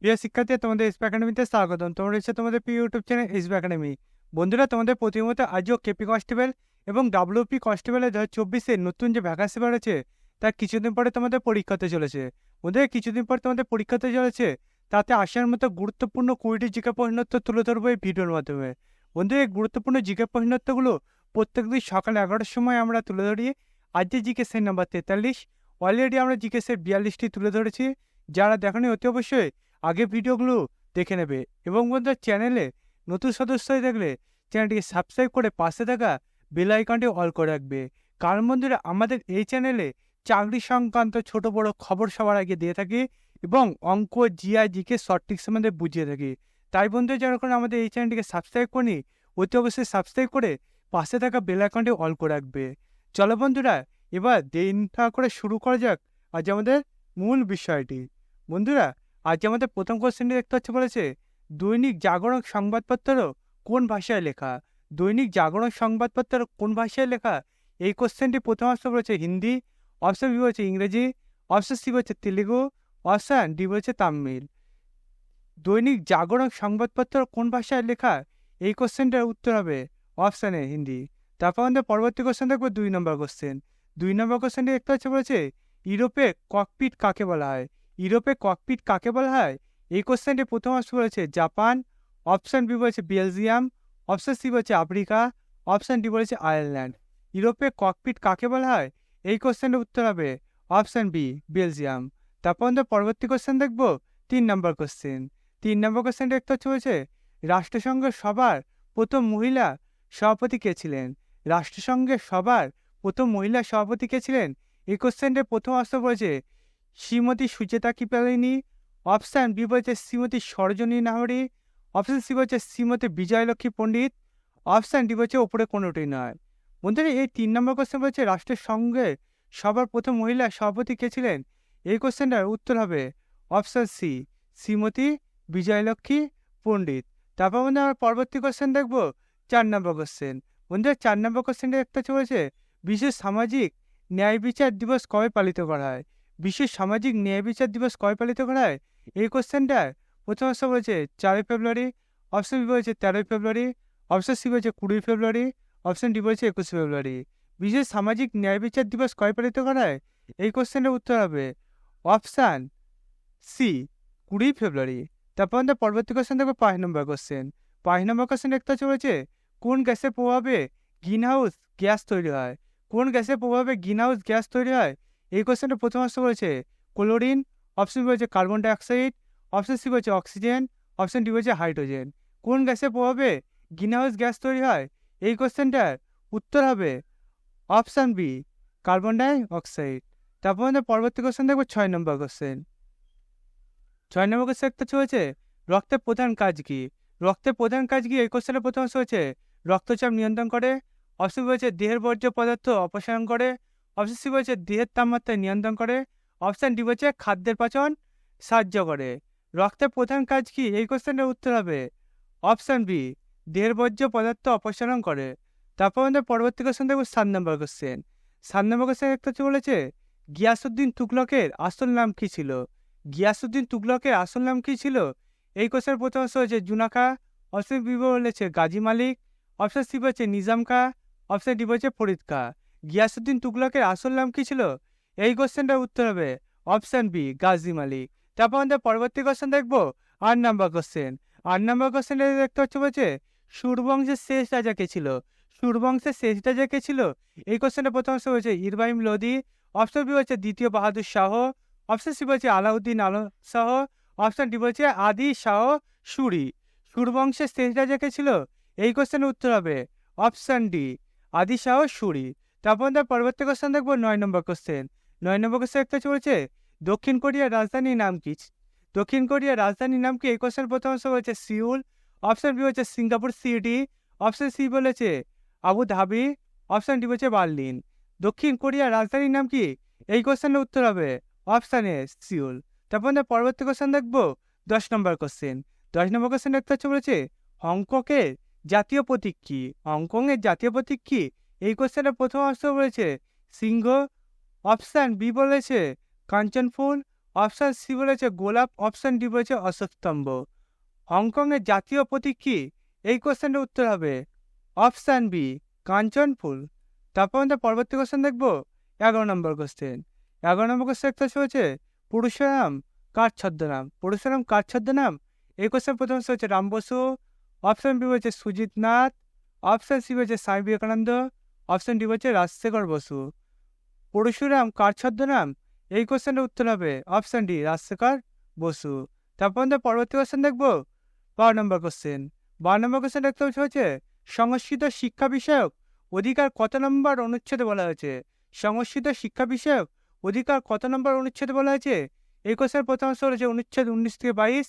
প্রিয় শিক্ষার্থী, তোমাদের এসপি একাডেমিতে স্বাগতম। তোমরা রয়েছে তোমাদের প্রিয় ইউটিউব চ্যানেল এসপি একাডেমি। বন্ধুরা, তোমাদের প্রতিমত আজও কেপি কনস্টেবল এবং ডাব্লিউপি কনস্টেবলের 2024-এর নতুন যে ভ্যাকান্সি বেরোচ্ছে তার কিছুদিন পরে তোমাদের পরীক্ষাতে চলেছে। বন্ধুরা, কিছুদিন পর তোমাদের পরীক্ষাতে চলেছে, তাতে আসার মতো গুরুত্বপূর্ণ 20টি জিকে প্রশ্নোত্তর তুলে ধরবো এই ভিডিওর মাধ্যমে। বন্ধু, এই গুরুত্বপূর্ণ জিকে প্রশ্নোত্তরগুলো প্রত্যেকদিন সকাল 11টার সময় আমরা তুলে ধরি। আজ যে জিকে সেট নাম্বার 43, অলরেডি আমরা জিকে সেট 42টি তুলে ধরেছি। যারা দেখনি অতি অবশ্যই আগে ভিডিওগুলো দেখে নেবে। এবং বন্ধুরা, চ্যানেলে নতুন সদস্য হয়ে থাকলে চ্যানেলটিকে সাবস্ক্রাইব করে পাশে থাকা বেল আইকনটি অল করে রাখবে। কারণ বন্ধুরা, আমাদের এই চ্যানেলে চাকরি সংক্রান্ত ছোট বড় খবর সবার আগে দিয়ে থাকি এবং অঙ্ক, জিআই, জিকে শর্ট ট্রিক্স আমাদের বুঝিয়ে থাকি। তাই বন্ধুরা, যারা করে আমাদের এই চ্যানেলটিকে সাবস্ক্রাইব করি অতি অবশ্যই সাবস্ক্রাইব করে পাশে থাকা বেল আইকনটি অল করে রাখবে। চলো বন্ধুরা, এবার দেরি না করে শুরু করা যাক আজ আমাদের মূল বিষয়টি। বন্ধুরা, আজ আমাদের প্রথম কোশ্চেনটি দেখতে হচ্ছে, বলেছে দৈনিক জাগরণ সংবাদপত্র কোন ভাষায় লেখা? দৈনিক জাগরণ সংবাদপত্র কোন ভাষায় লেখা? এই কোশ্চেনটি প্রথম অপশন বলেছে হিন্দি, অপশন বি বলেছে ইংরেজি, অপশন সি বলেছে তেলেগু, অপশন ডি বলেছে তামিল। দৈনিক জাগরণ সংবাদপত্র কোন ভাষায় লেখা? এই কোশ্চেনটার উত্তর হবে অপশন এ হিন্দি। তারপর আমাদের পরবর্তী কোশ্চেন দেখবো 2 নম্বর কোশ্চেন। 2 নম্বর কোশ্চেনটি দেখতে হচ্ছে, বলেছে ইউরোপে ককপিট কাকে বলা হয়? ইউরোপে ককপিট কাকে বলা হয়? এই কোশ্চেনটি প্রথম অপশন বলেছে জাপান, অপশন বি বলেছে বেলজিয়াম, অপশন সি বলেছে আফ্রিকা, অপশন ডি বলেছে আয়ারল্যান্ড। ইউরোপে ককপিট কাকে বলা হয়? এই কোশ্চেনের উত্তর হবে অপশন বি বেলজিয়াম। তারপর আমাদের পরবর্তী কোশ্চেন দেখবো 3 নম্বর কোশ্চেন। 3 নম্বর কোশ্চেন দেখতে হচ্ছে, বলেছে রাষ্ট্রসংঘের সবার প্রথম মহিলা সভাপতি কে ছিলেন? রাষ্ট্রসংঘের সবার প্রথম মহিলা সভাপতি কে ছিলেন? এই কোশ্চেনটির প্রথম অস্ত্র বলেছে শ্রীমতী সুচেতা কৃপালিনী, অপশান বি বলেছে শ্রীমতী সরোজিনী নাহরি, অপশান সি বলেছে শ্রীমতী বিজয়লক্ষ্মী পণ্ডিত, অপশান ডি বলেছে ওপরে কোনোটি নয়। বন্ধুরা, এই 3 নম্বর কোশ্চেন বলেছে রাষ্ট্রসংঘের সবার প্রথম মহিলা সভাপতি কে ছিলেন? এই কোশ্চেনটার উত্তর হবে অপশান সি শ্রীমতী বিজয়লক্ষ্মী পণ্ডিত। তারপর বন্ধু আমরা পরবর্তী কোশ্চেন দেখবো 4 নম্বর কোশ্চেন। বন্ধুরা, 4 নম্বর কোশ্চেনটা একটা চলেছে বিশ্ব সামাজিক ন্যায় বিচার দিবস কবে পালিত করা হয়? বিশ্ব সামাজিক ন্যায় বিচার দিবস কবে পালিত করা হয়? এই কোশ্চেনটার প্রথম অপশন বলেছে 4ই ফেব্রুয়ারি, অপশন বি বলেছে 13ই ফেব্রুয়ারি, অপশন সি বলেছে 20ই ফেব্রুয়ারি, অপশন ডি বলেছে 21শে ফেব্রুয়ারি। বিশ্ব সামাজিক ন্যায় বিচার দিবস কবে পালিত করা হয়? এই কোশ্চেনের উত্তর হবে অপশান সি 20ই ফেব্রুয়ারি। তারপর আমাদের পরবর্তী কোশ্চেন দেখবো 5 নম্বর কোশ্চেন। 5 নম্বর কোশ্চেন দেখতে চলেছে কোন গ্যাসের প্রভাবে গ্রিন হাউস গ্যাস তৈরি হয়? কোন গ্যাসের প্রভাবে গ্রিন হাউস গ্যাস তৈরি হয়? এই কোশ্চেনটা প্রথম অংশ বলেছে ক্লোরিন, অপশন বি বলেছে কার্বন ডাইঅক্সাইড, অপশন সি বলেছে অক্সিজেন, অপশন ডি বলেছে হাইড্রোজেন। কোন গ্যাসের প্রভাবে গ্রিন হাউস গ্যাস তৈরি হয়? এই কোশ্চেনটার উত্তর হবে অপশন বি কার্বন ডাইঅক্সাইড। তারপর আমাদের পরবর্তী কোশ্চেন দেখবো 6 নম্বর কোশ্চেন। 6 নম্বর কোশ্চেন একটা চলেছে রক্তের প্রধান কাজ কি? রক্তের প্রধান কাজ কি? এই কোশ্চেনের প্রথম অংশ হচ্ছে রক্তচাপ নিয়ন্ত্রণ করে, অপশন বলেছে দেহের বর্জ্য পদার্থ অপসারণ করে, অপশন সি বলেছে দেহের তাপমাত্রা নিয়ন্ত্রণ করে, অপশন ডি বলছে খাদ্যের পাচন সাহায্য করে। রক্তের প্রধান কাজ কি? এই কোশ্চেনের উত্তর হবে অপশন বি দেহের বর্জ্য পদার্থ অপসারণ করে। তারপর আমাদের পরবর্তী কোশ্চেন দেখবো 7 নম্বর কোশ্চেন। 7 নম্বর কোশ্চেন একটা বলেছে গিয়াসউদ্দিন তুগলকের আসল নাম কি ছিল? গিয়াসউদ্দিন তুগলকের আসল নাম কি ছিল? এই কোশ্চেনের প্রথম অংশ হচ্ছে জুনাখা, অপশন বি বলেছে গাজী মালিক, অপশন সি বলছে নিজাম খা, অপশন ডি বলছে ফরিদ খা। গিয়াসউদ্দিন তুগলকের আসল নাম কি ছিল? এই কোশ্চেনটার উত্তর হবে অপশন বি গাজী মালিক। তারপর আমাদের পরবর্তী কোশ্চেন দেখবো 8 নম্বর কোশ্চেন। 8 নম্বর কোশ্চেন দেখতে হচ্ছে, বলছে সুরবংশের শেষ রাজা কে ছিল? সুরবংশের শেষ রাজা কে ছিল? এই কোশ্চেনের প্রথম অংশ হচ্ছে ইব্রাহিম লোদি, অপশন বি হচ্ছে দ্বিতীয় বাহাদুর শাহ, অপশন সি বলছে আলাউদ্দিন আলম শাহ, অপশন ডি বলছে আদি শাহ সুরি। সুরবংশের শেষ রাজা কে ছিল? এই কোশ্চেনের উত্তর হবে অপশন ডি আদি শাহ সুরি। তারপর আমরা পরবর্তী কোশ্চেন দেখবো 9 নম্বর কোশ্চেন। 9 নম্বর কোশ্চেন একটা চলছে দক্ষিণ কোরিয়ার রাজধানীর নাম কি? দক্ষিণ কোরিয়ার রাজধানীর নাম কি? এই কোশ্চেন প্রথম অংশ বলেছে সিউল, অপশন বি হচ্ছে সিঙ্গাপুর সিটি, অপশন সি বলেছে আবু ধাবি, অপশন ডি বলছে বার্লিন। দক্ষিণ কোরিয়ার রাজধানীর নাম কি? এই কোশ্চেনের উত্তর হবে অপশন এ সিউল। তারপর আমরা পরবর্তী কোশ্চেন দেখবো 10 নম্বর কোশ্চেন। 10 নম্বর কোশ্চেন একটা হচ্ছে বলেছে হংকংয়ের জাতীয় প্রতীক কি? হংকংয়ের জাতীয় প্রতীক কি? এই কোশ্চেনের প্রথম অংশ বলেছে সিংহ, অপশন বি বলেছে কাঞ্চন ফুল, অপশান সি বলেছে গোলাপ, অপশান ডি বলেছে অশোক স্তম্ভ। হংকংয়ের জাতীয় প্রতীক কি? এই কোশ্চেনটার উত্তর হবে অপশান বি কাঞ্চন ফুল। তারপর আমাদের পরবর্তী কোশ্চেন দেখবো 11 নম্বর কোশ্চেন। 11 নম্বর কোশ্চেন একটা হচ্ছে পরশুরাম কার ছদ্মনাম? পরশুরাম কার ছদ্মনাম? এই কোশ্চেন প্রথম হচ্ছে রাম বসু, অপশান বি হচ্ছে সুজিত নাথ, অপশান সি হচ্ছে স্বামী বিবেকানন্দ, অপশান ডি হচ্ছে রাজশেখর বসু। পরশুরাম কার ছদ্মনাম? এই কোশ্চেনটার উত্তর হবে অপশান ডি রাজশেখর বসু। তারপর আমাদের পরবর্তী কোশ্চেন দেখবো 12 নম্বর কোশ্চেন। 12 নম্বর কোশ্চেন দেখতে হচ্ছে সংস্কৃত শিক্ষা বিষয়ক অধিকার কত নম্বর অনুচ্ছেদে বলা হয়েছে? সংস্কৃত শিক্ষা বিষয়ক অধিকার কত নম্বর অনুচ্ছেদে বলা হয়েছে? এই কোশ্চেন প্রথম অংশ হচ্ছে অনুচ্ছেদ 19 থেকে 22,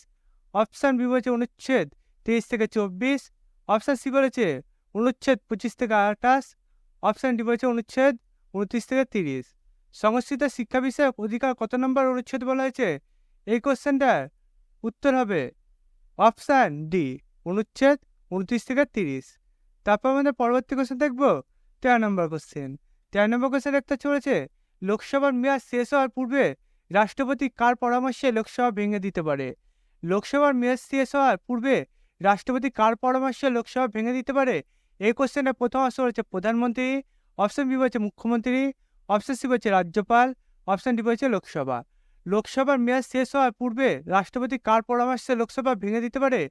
অপশান বি বলেছে অনুচ্ছেদ 23 থেকে 24, অপশান সি বলেছে অনুচ্ছেদ 25 থেকে 28, অপশান ডি বলেছে অনুচ্ছেদ 29 থেকে 30। সংস্কৃত শিক্ষা বিষয়ক অধিকার কত নম্বর অনুচ্ছেদ বলা হয়েছে? এই কোশ্চেনটার উত্তর হবে অপশান ডি অনুচ্ছেদ 29 থেকে 30। তারপর আমাদের পরবর্তী কোশ্চেন দেখবো 13 নম্বর কোশ্চেন। 13 নম্বর কোশ্চেন একটা চলেছে লোকসভার মেয়াদ শেষ হওয়ার পূর্বে রাষ্ট্রপতি কার পরামর্শে লোকসভা ভেঙে দিতে পারে? লোকসভার মেয়াদ শেষ হওয়ার পূর্বে রাষ্ট্রপতি কার পরামর্শে লোকসভা ভেঙে দিতে পারে? এই কোশ্চেনের প্রথম অংশ হচ্ছে প্রধানমন্ত্রী, অপশন বি হচ্ছে মুখ্যমন্ত্রী, অপশন সি হচ্ছে রাজ্যপাল, অপশন ডি হচ্ছে লোকসভা। লোকসভার মেয়াদ শেষ হওয়ার পূর্বে রাষ্ট্রপতি কার পরামর্শে লোকসভা ভেঙে দিতে পারে?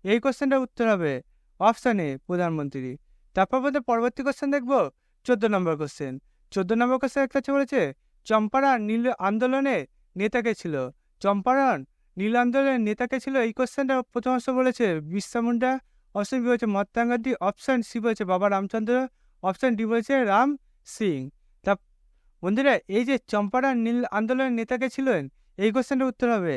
এই কোশ্চেনটার উত্তর হবে অপশন এ প্রধানমন্ত্রী। তারপর আমাদের পরবর্তী কোশ্চেন দেখবো 14 নম্বর কোশ্চেন। 14 নম্বর কোশ্চেন একটা বলেছে চম্পারণ নীল আন্দোলনের নেতাকে ছিল? চম্পারণ নীল আন্দোলনের নেতাকে ছিল? এই কোশ্চেনটা প্রথম অংশ বলেছে বিরসা মুন্ডা, অপশন বি হচ্ছে মহাত্মা গান্ধী, অপশন সি বলেছে বাবা রামচন্দ্র, অপশন ডি বলেছে রাম সিং। তা বন্ধুরা এই যে চম্পারণ নীল আন্দোলনের নেতাকে ছিলেন, এই কোশ্চেনটার উত্তর হবে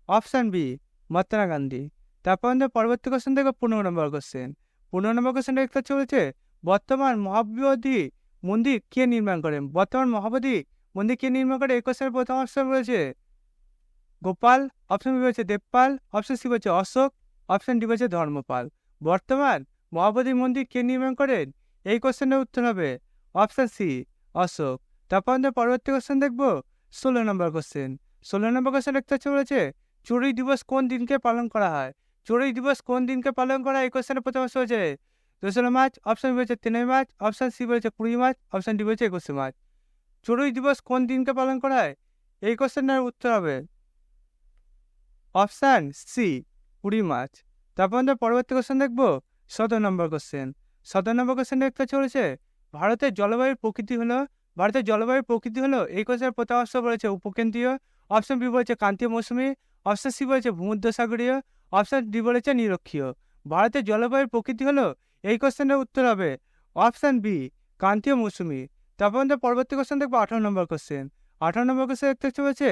অপশন বি মহাত্মা গান্ধী। তারপর আমাদের পরবর্তী কোশ্চেন দেখো 15 নম্বর কোশ্চেন। 15 নম্বর কোশ্চেনটা একটা চলেছে বর্তমান মহাবোধি মন্দির কে নির্মাণ করেন? বর্তমান মহাবোধি মন্দির কে নির্মাণ করে? এই কোশ্চেনের প্রথম অপশন রয়েছে গোপাল, অপশন বি হচ্ছে দেবপাল, অপশন সি হচ্ছে অশোক, অপশন ডি হচ্ছে ধর্মপাল। বর্তমান মহাবোধি মন্দির কে নির্মাণ করেন? এই কোশ্চেনের উত্তর হবে অপশন সি অশোক। তারপর আমাদের পরবর্তী কোশ্চেন দেখবো 16 নম্বর কোশ্চেন। 16 নম্বর কোশ্চেন একটা বলেছে চড়ুই দিবস কোন দিনকে পালন করা হয়? চড়ুই দিবস কোন দিনকে পালন করা হয়? এই কোশ্চেনের প্রথম অংশ হচ্ছে 2 মার্চ, অপশন বি হচ্ছে 3 মার্চ, অপশন সি বলেছে 20 মার্চ, অপশন ডি বলেছে 21 মার্চ। চড়ুই দিবস কোন দিনকে পালন করা হয়? এই কোশ্চেনটার উত্তর হবে অপশান সি 20 মার্চ। তারপর আমরা পরবর্তী কোশ্চেন দেখবো 17 নম্বর কোশ্চেন। 17 নম্বর কোশ্চেন একটা চলেছে ভারতের জলবায়ুর প্রকৃতি হলো? ভারতের জলবায়ুর প্রকৃতি হলো? এই কোশ্চেনের প্রথম অংশ বলেছে উপকেন্দ্রীয়, অপশন বি বলেছে ক্রান্তীয় মৌসুমী, অপশন সি বলেছে ভূমধ্যসাগরীয়, অপশন ডি বলেছে নিরক্ষীয়। ভারতের জলবায়ুর প্রকৃতি হলো? এই কোশ্চেনের উত্তর হবে অপশন বি ক্রান্তীয় মৌসুমী। তারপর আমরা পরবর্তী কোশ্চেন দেখবো 18 নম্বর কোশ্চেন। 18 নম্বর কোশ্চেন একটা চলেছে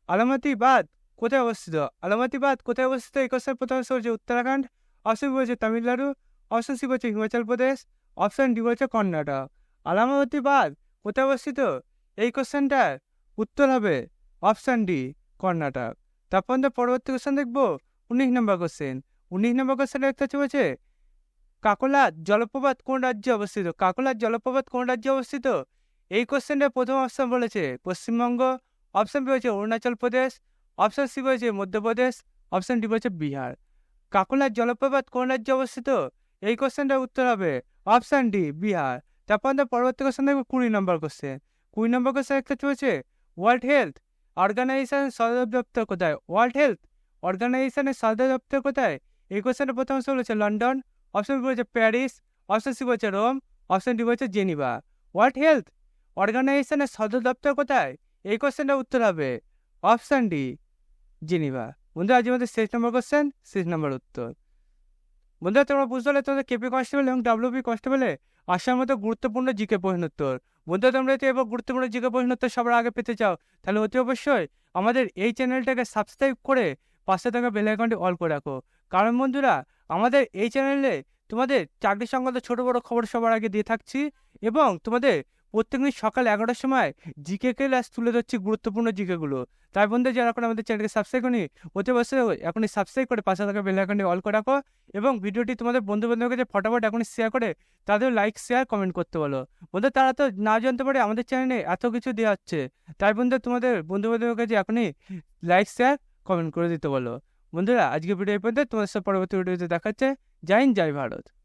আলামতি বাঁধ কোথায় অবস্থিত? আলামতি বাঁধ কোথায় অবস্থিত? এই কোশ্চেন প্রথম অংশ হচ্ছে উত্তরাখণ্ড, অপশন বি হচ্ছে তামিলনাড়ু, অপশন সি হচ্ছে হিমাচল প্রদেশ, অপশন ডি হচ্ছে কর্ণাটক। আলামতি বাঁধ কোথায় অবস্থিত? এই কোশ্চেনটার উত্তর হবে অপশন ডি কর্ণাটক। তারপর আমরা পরবর্তী কোশ্চেন দেখবো 19 নম্বর কোশ্চেন। 19 নম্বর কোশ্চেন একটা চলেছে কাকোলাত জলপ্রপাত কোন রাজ্যে অবস্থিত? কাকোলাত জলপ্রপাত কোন রাজ্যে অবস্থিত? এই কোশ্চেনটার প্রথম অপশন বলেছে পশ্চিমবঙ্গ, অপশন বি হচ্ছে অরুণাচল প্রদেশ, অপশন সি হয়েছে মধ্যপ্রদেশ, অপশন ডি হচ্ছে বিহার। কাকোলার জলপ্রপাত কোন রাজ্যে অবস্থিত? এই কোশ্চেনটার উত্তর হবে অপশন ডি বিহার। তারপর আমরা পরবর্তী কোশ্চেন দেখবো 20 নম্বর কোশ্চেন। 20 নম্বর কোশ্চেন একটা চলেছে ওয়ার্ল্ড হেলথ অর্গানাইজেশনের সদর দপ্তর কোথায়? ওয়ার্ল্ড হেলথ অর্গানাইজেশনের সদর দপ্তর কোথায়? এই কোশ্চেনের প্রথম অংশ বলেছে লন্ডন, অপশন বি হচ্ছে প্যারিস, অপশন সি হচ্ছে রোম, অপশন ডি হচ্ছে জেনিভা। ওয়ার্ল্ড হেলথ অর্গানাইজেশনের সদর দপ্তর কোথায়? এই কোশ্চেনটার উত্তর হবে অপশন ডি জেনিভা। বন্ধুরা আজ আমাদের শেষ নম্বর কোশ্চেন, শেষ নম্বর উত্তর। বন্ধুরা তোমরা বুঝতে পারলে তোমাদের কেপি কনস্টেবল এবং ডাব্লিউপি কনস্টেবলে আসার মতো গুরুত্বপূর্ণ জিকে প্রশ্ন উত্তর। বন্ধুরা তোমরা যদি এবার গুরুত্বপূর্ণ জিকে প্রশ্ন উত্তর সবার আগে পেতে চাও তাহলে অতি অবশ্যই আমাদের এই চ্যানেলটাকে সাবস্ক্রাইব করে পাশে থাকা বেল আইকনটি অল করে রাখো। কারণ বন্ধুরা আমাদের এই চ্যানেলে তোমাদের চাকরি সংক্রান্ত ছোট বড় খবর সবার আগে দিয়ে থাকছি এবং তোমাদের প্রত্যেকদিন সকাল 11টার সময় জিকে ক্লাস তুলে ধরছি, গুরুত্বপূর্ণ জিকেগুলো। তাই বন্ধুরা, যারা এখন আমাদের চ্যানেলকে সাবস্ক্রাইব করেনি, অতি অবশ্যই এখনই সাবস্ক্রাইব করে পাশে থাকা বেল আইকনটি অল করে রাখো এবং ভিডিওটি তোমাদের বন্ধু-বান্ধবের কাছে ফটাফট এখনই শেয়ার করে তাদের লাইক, শেয়ার, কমেন্ট করতে বলো। বন্ধু, তারা তো না জানতে পারে আমাদের চ্যানেলে এত কিছু দেওয়া হচ্ছে। তাই বন্ধু, তোমাদের বন্ধু-বান্ধবের কাছে এখনই লাইক, শেয়ার, কমেন্ট করে দিতে বলো। বন্ধুরা, আজকে ভিডিও এই পর্যন্ত। তোমাদের সাথে পরবর্তী ভিডিওতে দেখা হচ্ছে। জয় হিন্দ, জয় ভারত।